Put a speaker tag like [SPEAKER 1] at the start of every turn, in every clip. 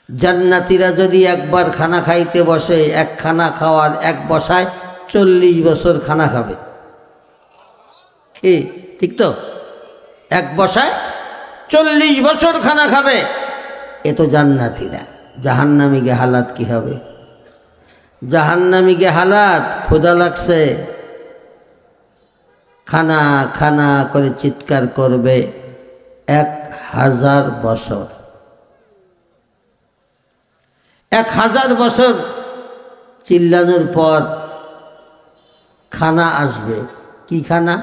[SPEAKER 1] জান্নাতীরা যদি একবার খানা খাইতে বসে, এক খানা খাওয়ার এক বসায় 40 বছর খানা খাবে। কি ঠিক তো? এক বসায় 40 বছর খানা খাবে। এ তো জান্নাতীরা। জাহান্নামীকে হালাত কি হবে? জাহান্নামীকে হালাত, ক্ষুধা লাগছে, খানা খানা করে চিৎকার করবে 1000 বছর। 1000 বছর চিল্লানোর পর খানা আসবে। কি খানা?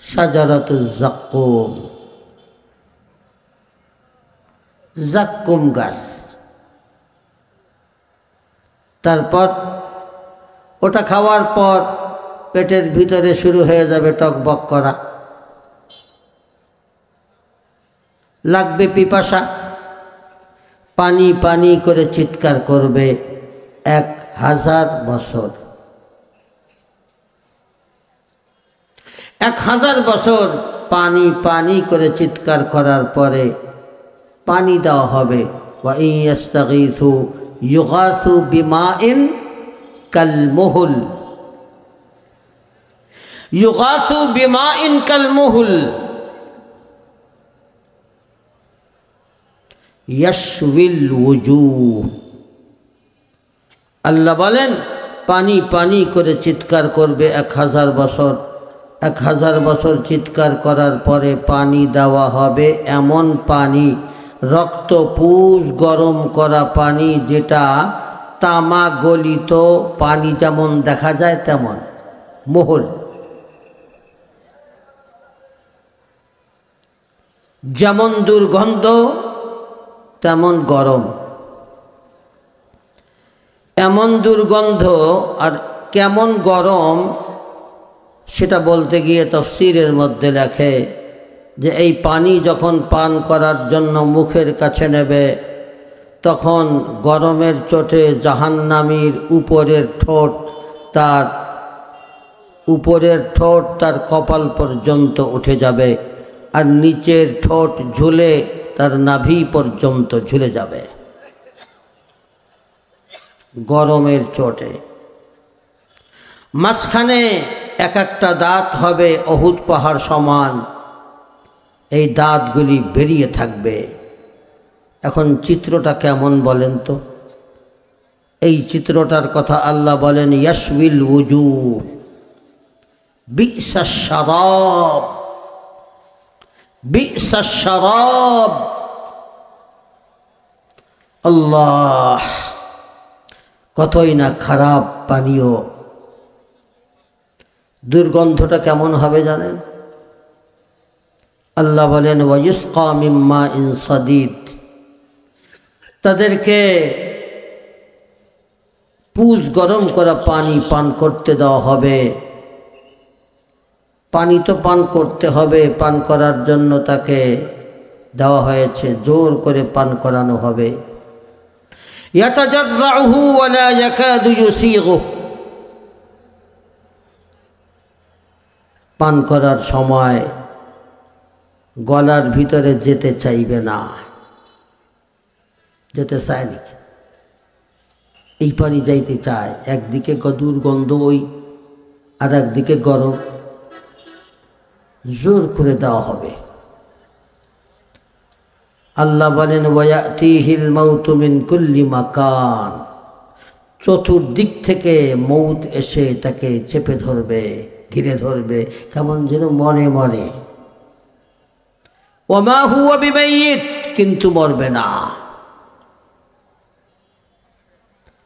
[SPEAKER 1] শাজারাতুল যাক্কুম, যাক্কুম গাছ। তারপর ওটা খাওয়ার পর পেটের ভিতরে শুরু হয়ে যাবে টকবক করা, লাগবে পিপাসা, পানি পানি করে চিৎকার করবে 1000 বছর। 1000 বছর পানি পানি করে চিৎকার করার পরে পানি দেওয়া হবে। ওয়া ইন ইস্তাগীথু ইউগাসু বিমাইন কালমুহুল, ইউগাসু বিমাইন কালমুহুল ইয়াশউিল ওয়ুজুহ। আল্লাহ বলেন পানি পানি করে চিৎকার করবে 1000 বছর। 1000 বছর চিৎকার করার পরে পানি দেওয়া হবে, এমন পানি, রক্তপুষ গরম করা পানি, যেটা তামা গলিত পানি যেমন দেখা যায় তেমন মোহল। যেমন দুর্গন্ধ তেমন গরম। এমন দুর্গন্ধ আর কেমন গরম সেটা বলতে গিয়ে তাফসীরের মধ্যে লেখে যে এই পানি যখন পান করার জন্য মুখের কাছে নেবে, তখন গরমের চোটে জাহান্নামীর উপরের ঠোঁট তার কপাল পর্যন্ত উঠে যাবে, আর নিচের ঠোঁট ঝুলে তার নাভি পর্যন্ত ঝুলে যাবে গরমের চোটে। মাঝখানে এক একটা দাঁত হবে অহুদ পাহাড় সমান, এই দাঁতগুলি বেরিয়ে থাকবে। এখন চিত্রটা কেমন বলেন তো? এই চিত্রটার কথা আল্লাহ বলেন ইয়াশউিল ওয়ুজুহ বি'সাশ শারাব, বি'সাশ শারাব। আল্লাহ, কতই না খারাপ পানীয়। দুর্গন্ধটা কেমন হবে জানেন? আল্লাহ বলেন ওয়ায়ুসকা মিন মাইন সাদীদ, তাদেরকে পুষ গরম করা পানি পান করতে দেওয়া হবে। পানি তো পান করতে হবে, পান করার জন্য তাকে দেওয়া হয়েছে, জোর করে পান করানো হবে। ইয়াতাজাররাহু ওয়া লা ইয়াকাদু ইউসিগুহু, পান করার সময় গলার ভিতরে যেতে চাইবে না। যেতে চায় নাকি? এই পানি যাইতে চায়, একদিকে দুর্গন্ধ ওই, আর একদিকে গরম, জোর করে দেওয়া হবে। আল্লাহ বলেন ওয়ায়াতিহিল মাউতু মিন কুল্লি মাকান, চতুর্দিক থেকে মৌত এসে তাকে চেপে ধরবে, ঘিরে ধরবে, কেমন যেন মনে মনে। ওমা হুয়া বিমাইয়িত, কিন্তু মরবে না।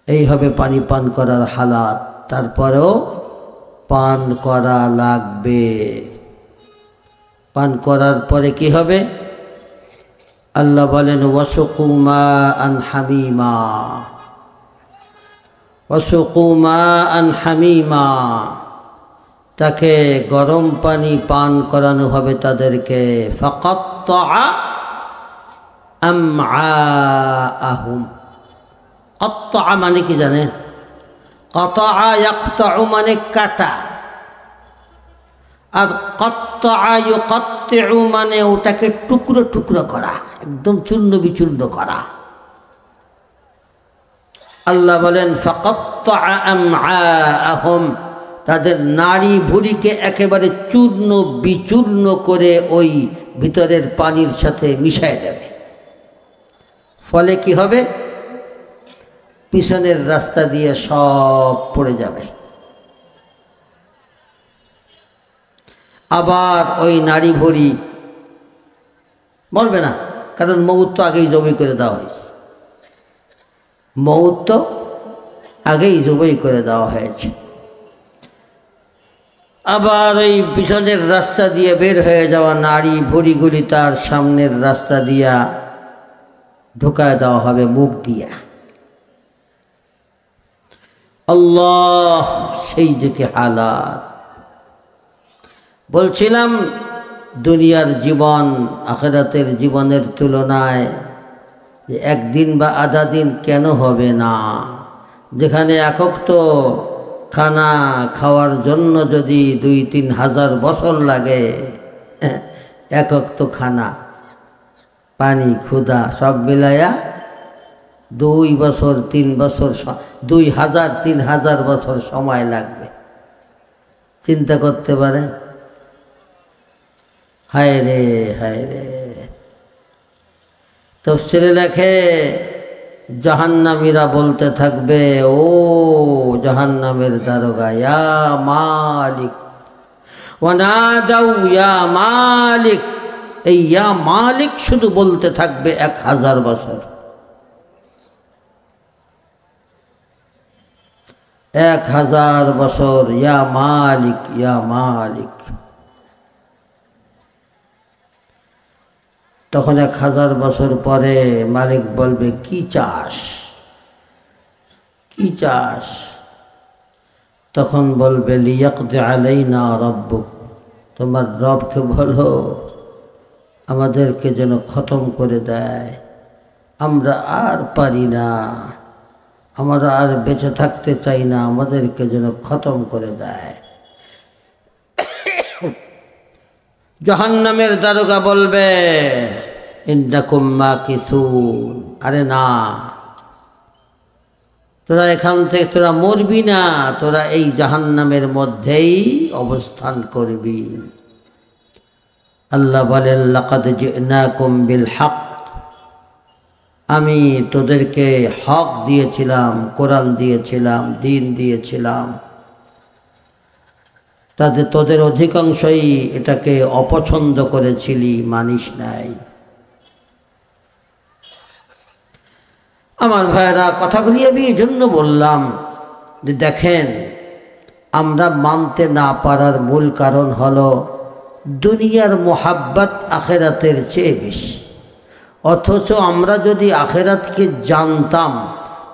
[SPEAKER 1] এই হবে পানি পান করার হালাত। তারপরেও পান করা লাগবে। পান করার পরে কি হবে? আল্লাহ বলেন ওয়াসুকু মাআন হামিমা, ওয়াসুকু মাআন হামিমা, তাকে গরম পানি পান করানো হবে তাদেরকে। ফাকাত্তাআ আমআআহুম, কাত্তাআ মানে কি জানেন? কাতাআ ইয়াকতাউ মানে কাটা, আর কাত্তাআ ইউকাত্তিউ মানে ওটাকে টুকরো টুকরো করা, একদম চূর্ণ বিচূর্ণ করা। আল্লাহ বলেন ফাকাত্তাআ আমআআহুম, তাদের নাড়ি ভুঁড়িকে একেবারে চূর্ণ বিচূর্ণ করে ওই ভিতরের পানির সাথে মিশায় দেবে। ফলে কি হবে? পিছনের রাস্তা দিয়ে সব পড়ে যাবে। আবার ওই নাড়ি ভুঁড়ি মরবে না, কারণ মউত তো আগেই জবাই করে দেওয়া হয়েছে। মউত তো আগেই জবাই করে দেওয়া হয়েছে। আবার ওই পিছনের রাস্তা দিয়ে বের হয়ে যাওয়া নাড়ি ভুঁড়িগুলি তার সামনের রাস্তা দিয়া ঢুকায় দেওয়া হবে মুখ দিয়া। আল্লাহ, সেই যে কি হালাত! বলছিলাম দুনিয়ার জীবন আখিরাতের জীবনের তুলনায় যে একদিন বা আধা দিন কেন হবে না, যেখানে একক তো খানা খাওয়ার জন্য যদি 2-3 হাজার বছর লাগে, একক তো খানা পানি ক্ষুধা সব মিলাইয়া 2 বছর 3 বছর 2000-3000 বছর সময় লাগবে। চিন্তা করতে পারেন? হায় রে হায় রে। তাফসীরে লেখে জাহান্নামীরা বলতে থাকবে, ও জাহান্নামের দারোগা, ইয়া মালিক, ওয়ানাদাউ ইয়া মালিক। এই ইয়া মালিক শুধু বলতে থাকবে 1000 বছর। 1000 বছর ইয়া মালিক ইয়া মালিক। তখন 1000 বছর পরে মালিক বলবে, কি চাস, কি চাস? তখন বলবে, লিয়াকদি আলাইনা রব্বুক, তোমার রবকে বলো আমাদেরকে যেন খতম করে দেয়, আমরা আর পারি না, আমরা আর বেঁচে থাকতে চাই না, আমাদেরকে যেন খতম করে দেয়। জাহান্নামের দারোগা বলবে, ইন্নাকুম মাকিসুন, আরে না, তোরা এখান থেকে তোরা মরবি না, তোরা এই জাহান্নামের মধ্যেই অবস্থান করবি। আল্লাহ বলেন, লাকাদ জিনাকুম বিল হক, আমি তোদেরকে হক দিয়েছিলাম, কোরআন দিয়েছিলাম, দিন দিয়েছিলাম, তোদের অধিকাংশই এটাকে অপছন্দ করেছিলি, মানিস নাই। আমার ভাইয়েরা, কথাগুলি আমি এই জন্য বললাম যে দেখেন, আমরা মানতে না পারার মূল কারণ হলো দুনিয়ার মোহাব্বত আখেরাতের চেয়ে বেশি। অথচ আমরা যদি আখেরাতকে জানতাম,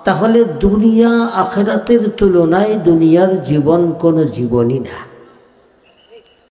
[SPEAKER 1] তাহলে দুনিয়া আখেরাতের তুলনায় দুনিয়ার জীবন কোনো জীবনই না।